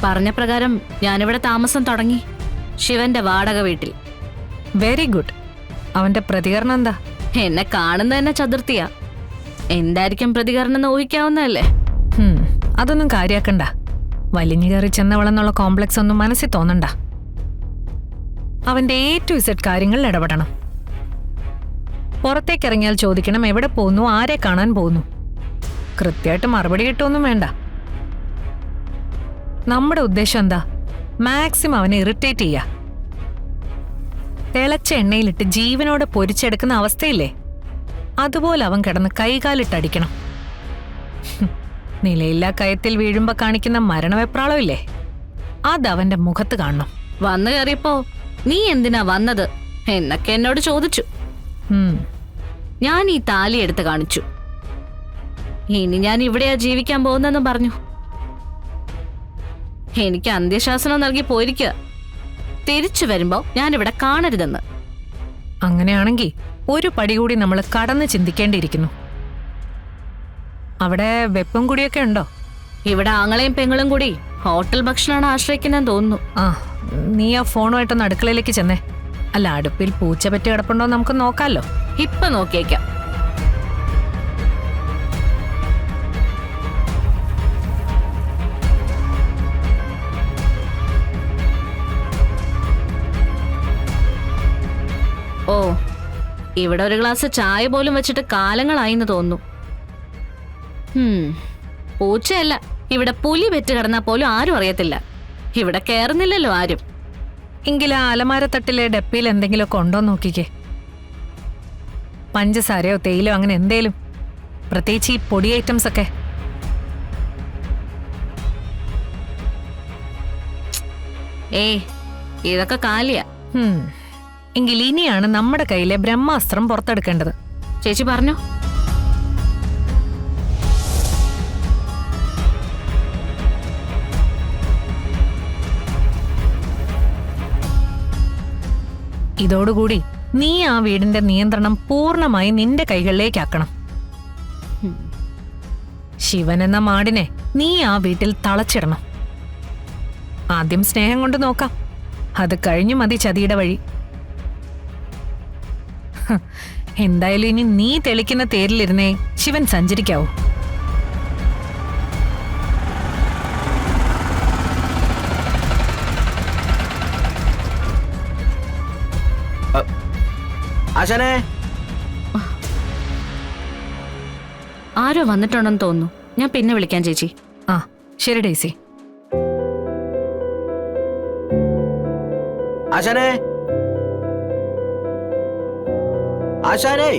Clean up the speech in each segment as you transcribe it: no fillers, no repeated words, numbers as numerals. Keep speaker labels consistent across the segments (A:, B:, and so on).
A: പറഞ്ഞ പ്രകാരം ഞാനിവിടെ താമസം തുടങ്ങി, ശിവന്റെ വാടക വീട്ടിൽ.
B: Very good. അവന്റെ പ്രതികരണം എന്താ?
A: എന്നെ കാണുന്ന തന്നെ ചതുർത്ഥിയാ. എന്തായിരിക്കും പ്രതികരണം എന്ന് ഊഹിക്കാവുന്നതല്ലേ.
B: അതൊന്നും കാര്യാക്കണ്ട. വലിഞ്ഞു കയറി ചെന്നവളെന്നുള്ള കോംപ്ലക്സ് ഒന്നും മനസ്സിൽ തോന്നണ്ട. അവന്റെ A to Z കാര്യങ്ങളിൽ ഇടപെടണം. പുറത്തേക്കിറങ്ങിയാൽ ചോദിക്കണം എവിടെ പോകുന്നു, ആരെ കാണാൻ പോകുന്നു. കൃത്യമായിട്ട് മറുപടി കിട്ടുമൊന്നും വേണ്ട. നമ്മുടെ ഉദ്ദേശം എന്താ? മാക്സിമം അവനെ ഇറിറ്റേറ്റ് ചെയ്യാ. തിളച്ച എണ്ണയിലിട്ട് ജീവനോടെ പൊരിച്ചെടുക്കുന്ന അവസ്ഥയില്ലേ, അതുപോലെ അവൻ കിടന്ന് കൈകാലിട്ടടിക്കണം. നിലയില്ലാ കയത്തിൽ വീഴുമ്പോ കാണിക്കുന്ന മരണവെപ്രാളം ഇല്ലേ, അതവന്റെ മുഖത്ത് കാണണം.
A: വന്നു കയറിയപ്പോ നീ എന്തിനാ വന്നത് എന്നൊക്കെ എന്നോട് ചോദിച്ചു. ഞാൻ ഈ താലി എടുത്ത് കാണിച്ചു. ഇനി ഞാൻ ഇവിടെയാ ജീവിക്കാൻ പോകുന്നെന്നും പറഞ്ഞു. എനിക്ക് അന്ത്യശാസനം നൽകി പോയിരിക്കുക, തിരിച്ചു വരുമ്പോ ഞാനിവിടെ കാണരുതെന്ന്.
B: അങ്ങനെയാണെങ്കിൽ ഒരു പടി കൂടി നമ്മൾ കടന്ന് ചിന്തിക്കേണ്ടിയിരിക്കുന്നു. അവിടെ വെപ്പും കുടിയൊക്കെ ഉണ്ടോ?
A: ഇവിടെ ആങ്ങളെയും പെങ്ങളും കൂടി ഹോട്ടൽ ഭക്ഷണമാണ് ആശ്രയിക്കുന്നതെന്ന് തോന്നുന്നു.
B: നീ ആ ഫോണുമായിട്ടൊന്ന് അടുക്കളയിലേക്ക് ചെന്നേ. അല്ല, അടുപ്പിൽ പൂച്ച പറ്റി കിടപ്പുണ്ടോ നമുക്ക് നോക്കാലോ.
A: ഇപ്പൊ നോക്കിയേക്കാം. ഓ, ഇവിടെ ഒരു ഗ്ലാസ് ചായ പോലും വെച്ചിട്ട് കാലങ്ങളായിന്ന് തോന്നുന്നു. പൂച്ചയല്ല, ഇവിടെ പുലി പെറ്റ് കിടന്നാ പോലും ആരും അറിയത്തില്ല. ഇവിടെ കയറുന്നില്ലല്ലോ ആരും.
B: എങ്കിലും ആ അലമാരത്തട്ടിലെ ഡപ്പിയിൽ എന്തെങ്കിലുമൊക്കെ ഉണ്ടോ നോക്കിക്കേ. പഞ്ചസാരയോ തേയിലോ അങ്ങനെ എന്തേലും, പ്രത്യേകിച്ച് ഈ പൊടി ഐറ്റംസ് ഒക്കെ.
A: ഏയ്, ഇതൊക്കെ കാലിയാ.
B: എങ്കിൽ ഇനിയാണ് നമ്മുടെ കയ്യിലെ ബ്രഹ്മാസ്ത്രം പുറത്തെടുക്കേണ്ടത്.
A: ചേച്ചി പറഞ്ഞു.
B: ഇതോടുകൂടി നീ ആ വീടിന്റെ നിയന്ത്രണം പൂർണ്ണമായി നിന്റെ കൈകളിലേക്കാക്കണം. ശിവൻ എന്ന മാടിനെ നീ ആ വീട്ടിൽ തളച്ചിടണം. ആദ്യം സ്നേഹം കൊണ്ട് നോക്കാം, അത് കഴിഞ്ഞു മതി ചതിയുടെ വഴി. എന്തായാലും ഇനി നീ തെളിക്കുന്ന തേരിലിരുന്നേ ശിവൻ സഞ്ചരിക്കാവൂ.
C: ആശാനേ,
A: ആരോ വന്നിട്ടുണ്ടെന്ന് തോന്നുന്നു. ഞാൻ പിന്നെ വിളിക്കാം ചേച്ചി.
B: ശരി ഡേസി.
C: ആശാനേ, ആശാനേ.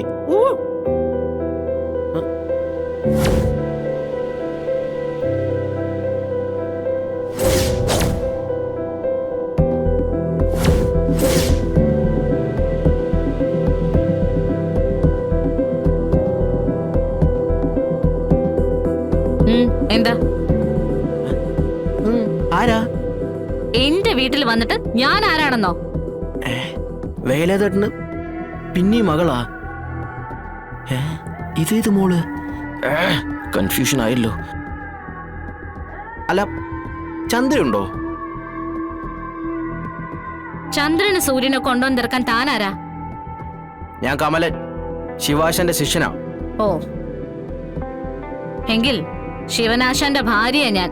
A: എന്താ?
C: ആരാ?
A: എന്റെ വീട്ടിൽ വന്നിട്ട് ഞാൻ ആരാണെന്നോ?
C: വേലേതട്ടിന് പിന്നെ മകളാ? ഇത് മോള്? കൺഫ്യൂഷൻ ആയല്ലോ. അല്ല, ചന്ദ്രയുണ്ടോ?
A: ചന്ദ്രന് സൂര്യനെ കൊണ്ടുവന്ന് തീർക്കാൻ താനാരാ?
C: ഞാൻ കമലൻ, ശിവാശന്റെ ശിഷ്യനാ.
A: ഓ, എങ്കിൽ ശിവനാശാന്റെ ഭാര്യയാ ഞാൻ.